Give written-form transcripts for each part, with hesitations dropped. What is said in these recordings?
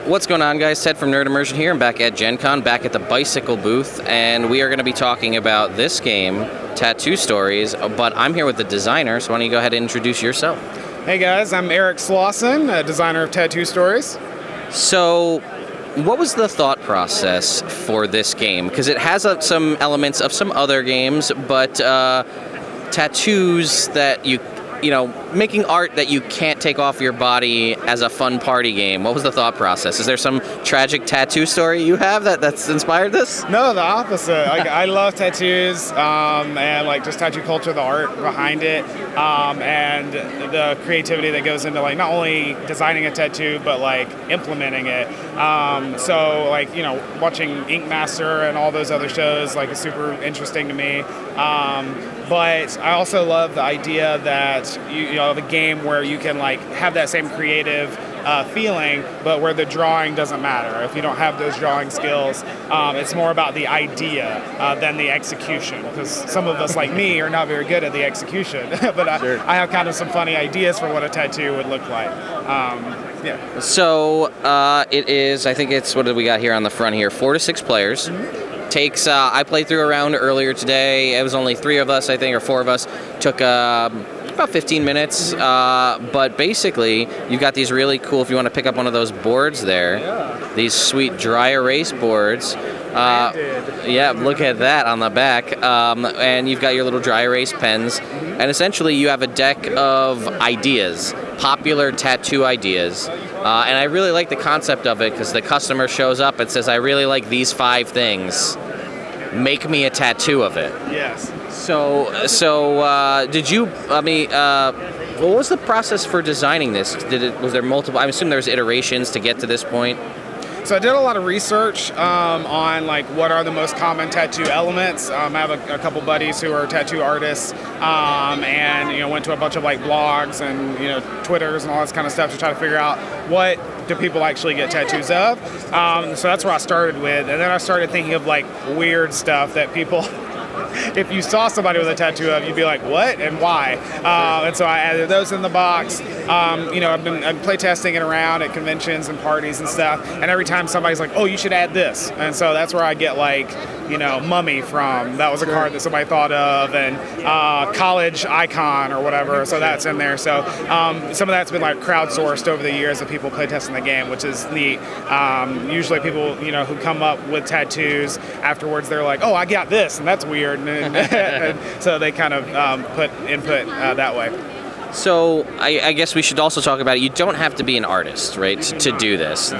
What's going on, guys? Ted from Immersion here. I'm back at GenCon, back at the Bicylce booth, and we are going to be talking about this game, Tattoo Stories, but I'm here with the designer, so why don't you go ahead and introduce yourself? Hey guys, I'm Eric Slauson, a designer of Tattoo Stories. So, what was the thought process for this game? Because it has some elements of some other games, but tattoos that you know, making art that you can't take off your body as a fun party game. What was the thought process? Is there some tragic tattoo story you have that's inspired this? No, the opposite. I love tattoos and like just tattoo culture, the art behind it, and the creativity that goes into like not only designing a tattoo but like implementing it. So like, you know, watching Ink Master and all those other shows like is super interesting to me. But I also love the idea that you know, the game where you can like have that same creative feeling, but where the drawing doesn't matter. If you don't have those drawing skills, it's more about the idea than the execution. Because some of us, like me, are not very good at the execution. But Sure. I have kind of some funny ideas for what a tattoo would look like. Yeah. So, it is, I think it's, what did we got here on the front here? 4 to 6 players. Mm-hmm. Takes, I played through a round earlier today. It was only 3 of us, I think, or 4 of us. Took about 15 minutes. But basically, you've got these really cool, if you want to pick up one of those boards there, these sweet dry erase boards. Yeah, look at that on the back. And you've got your little dry erase pens. And essentially, you have a deck of ideas, popular tattoo ideas. And I really like the concept of it because the customer shows up and says, I really like these 5 things. Make me a tattoo of it. Yes. So did you, what was the process for designing this? Was there multiple, I assume there was iterations to get to this point? So I did a lot of research on like what are the most common tattoo elements. I have a couple buddies who are tattoo artists, and you know, went to a bunch of like blogs and Twitters and all this kind of stuff to try to figure out what do people actually get tattoos of. So that's where I started with, and then I started thinking of like weird stuff that people. If you saw somebody with a tattoo of, you'd be like, what and why? And so I added those in the box. I've been playtesting it around at conventions and parties and stuff, and every time somebody's like, oh, you should add this. And so that's where I get like, Mummy from. That was a card that somebody thought of, and college icon or whatever, so that's in there. So some of that's been like crowdsourced over the years of people playtesting the game, which is neat. Usually people, who come up with tattoos, afterwards they're like, oh, I got this, and that's weird. And so they kind of put input that way. So I guess we should also talk about it. You don't have to be an artist, right, to do this.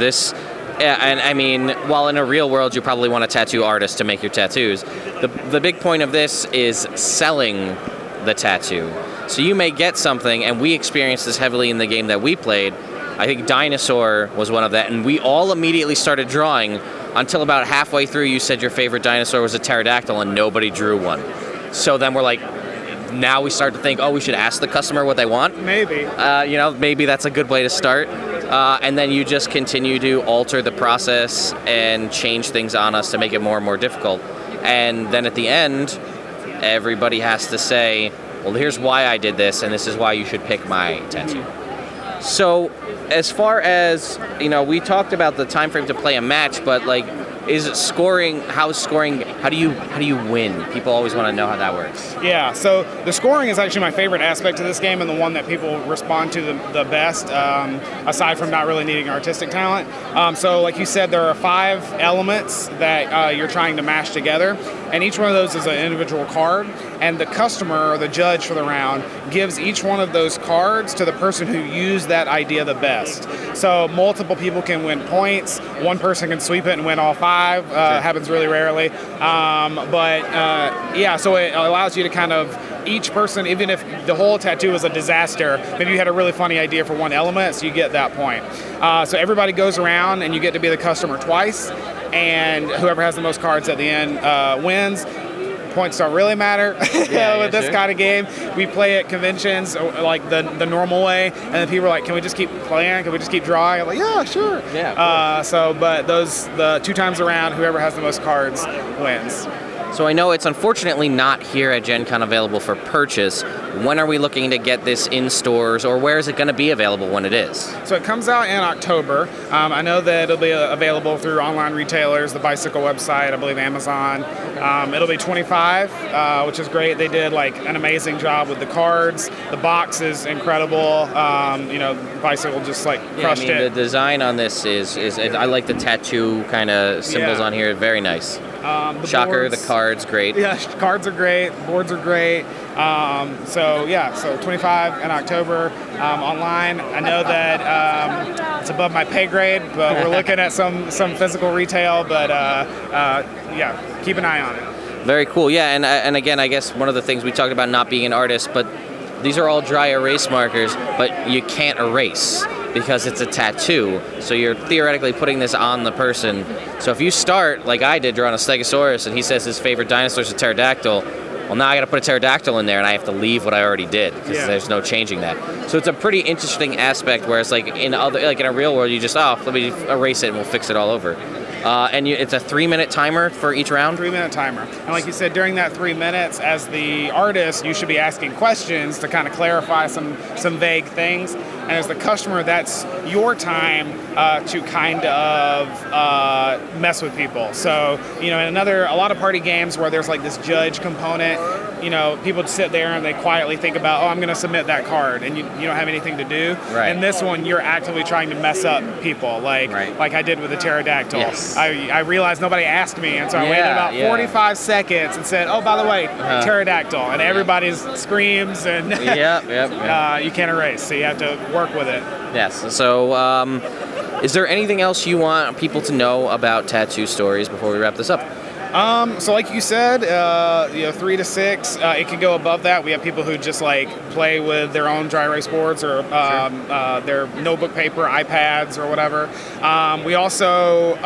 And I mean, while in a real world you probably want a tattoo artist to make your tattoos, the big point of this is selling the tattoo. So you may get something, and we experienced this heavily in the game that we played. I think Dinosaur was one of that, and we all immediately started drawing until about halfway through you said your favorite dinosaur was a pterodactyl and nobody drew one. So then we're like, now we start to think, oh, we should ask the customer what they want. Maybe. Maybe that's a good way to start. And then you just continue to alter the process and change things on us to make it more and more difficult. And then at the end, everybody has to say, well, here's why I did this, and this is why you should pick my tattoo. So, as far as, we talked about the time frame to play a match, but like, how do you win? People always want to know how that works. Yeah, so the scoring is actually my favorite aspect of this game and the one that people respond to the best, aside from not really needing artistic talent. So like you said, there are 5 elements that you're trying to mash together, and each one of those is an individual card, and the customer or the judge for the round gives each one of those cards to the person who used that idea the best. So multiple people can win points, one person can sweep it and win all 5. Happens really rarely. So it allows you to kind of, each person, even if the whole tattoo is a disaster, maybe you had a really funny idea for one element, so you get that point. So everybody goes around and you get to be the customer twice, and whoever has the most cards at the end wins. Points don't really matter with this kind of game. We play at conventions like the normal way, and then people are like, can we just keep playing? Can we just keep drawing? I'm like, yeah, sure. Yeah. But the 2 times around, whoever has the most cards wins. So I know it's unfortunately not here at GenCon available for purchase. When are we looking to get this in stores, or where is it going to be available when it is? So it comes out in October. I know that it'll be available through online retailers, the Bicylce website, I believe Amazon. It'll be $25, which is great. They did like an amazing job with the cards. The box is incredible. Bicylce just like crushed it. The design on this is I like the tattoo kind of symbols on here. Very nice. Shocker, the cards, great. Yeah, cards are great. Boards are great. So 25 in October online. I know that it's above my pay grade, but we're looking at some physical retail. But keep an eye on it. Very cool. Yeah, and again, I guess one of the things we talked about not being an artist, but these are all dry erase markers, but you can't erase because it's a tattoo. So you're theoretically putting this on the person. So if you start, like I did, drawing a Stegosaurus, and he says his favorite dinosaur is a pterodactyl, well, now I got to put a pterodactyl in there, and I have to leave what I already did because there's no changing that. So it's a pretty interesting aspect. Whereas, like in a real world, you just let me erase it and we'll fix it all over. It's a 3-minute timer for each round? 3-minute timer. And like you said, during that 3 minutes, as the artist, you should be asking questions to kind of clarify some vague things. And as the customer, that's your time to kind of mess with people. So, in a lot of party games where there's like this judge component, people sit there and they quietly think about, I'm going to submit that card, and you don't have anything to do. Right. And this one, you're actively trying to mess up people, like I did with the pterodactyl. Yes. I realized nobody asked me, and so I waited about 45 seconds and said, oh, by the way, pterodactyl, and everybody screams, and you can't erase, so you have to work with it. Yes. So is there anything else you want people to know about tattoo stories before we wrap this up? So like you said, 3 to 6, it can go above that. We have people who just like play with their own dry erase boards or their notebook paper, iPads or whatever. We also,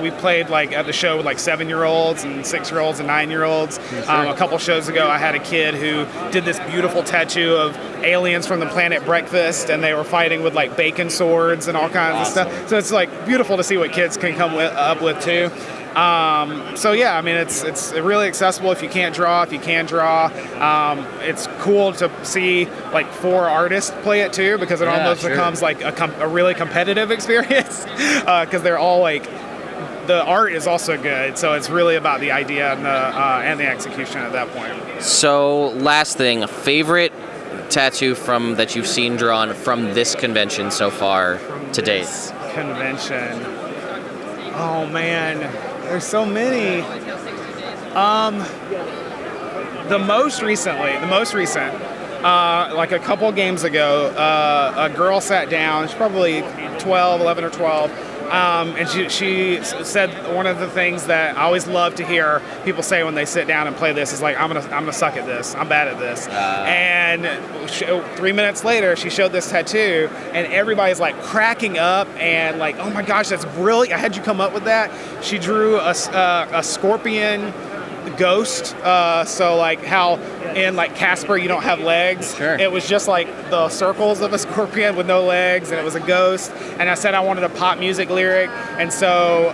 we played like at the show with like 7-year-olds and 6-year-olds and 9-year-olds. A couple shows ago, I had a kid who did this beautiful tattoo of aliens from the planet Breakfast, and they were fighting with like bacon swords and all kinds of stuff. So it's like beautiful to see what kids can come up with too. It's really accessible if you can't draw, if you can draw. It's cool to see like 4 artists play it too, because it almost becomes like a really competitive experience because they're all like, the art is also good, so it's really about the idea and the execution at that point. So last thing, favorite tattoo that you've seen drawn from this convention so far to date? Convention. Oh man. There's so many. The most recent, like a couple games ago, a girl sat down. She's probably 11 or 12. And she said one of the things that I always love to hear people say when they sit down and play this is like, I'm gonna suck at this. I'm bad at this. And 3 minutes later, she showed this tattoo, and everybody's like cracking up and like, oh my gosh, that's brilliant. How'd you come up with that? She drew a scorpion ghost. So like how in like Casper you don't have legs. Sure. It was just like the circles of a scorpion with no legs, and it was a ghost. And I said I wanted a pop music lyric, and so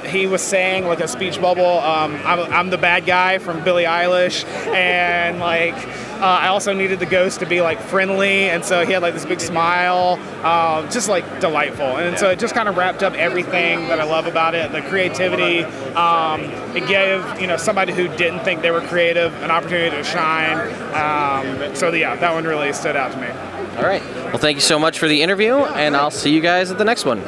he was saying like a speech bubble, I'm the bad guy from Billie Eilish, and like I also needed the ghost to be like friendly, and so he had like this big smile, just like delightful. And so it just kind of wrapped up everything that I love about it, the creativity. It gave somebody who didn't think they were creative an opportunity to shine. That one really stood out to me. All right. Well, thank you so much for the interview, and I'll see you guys at the next one.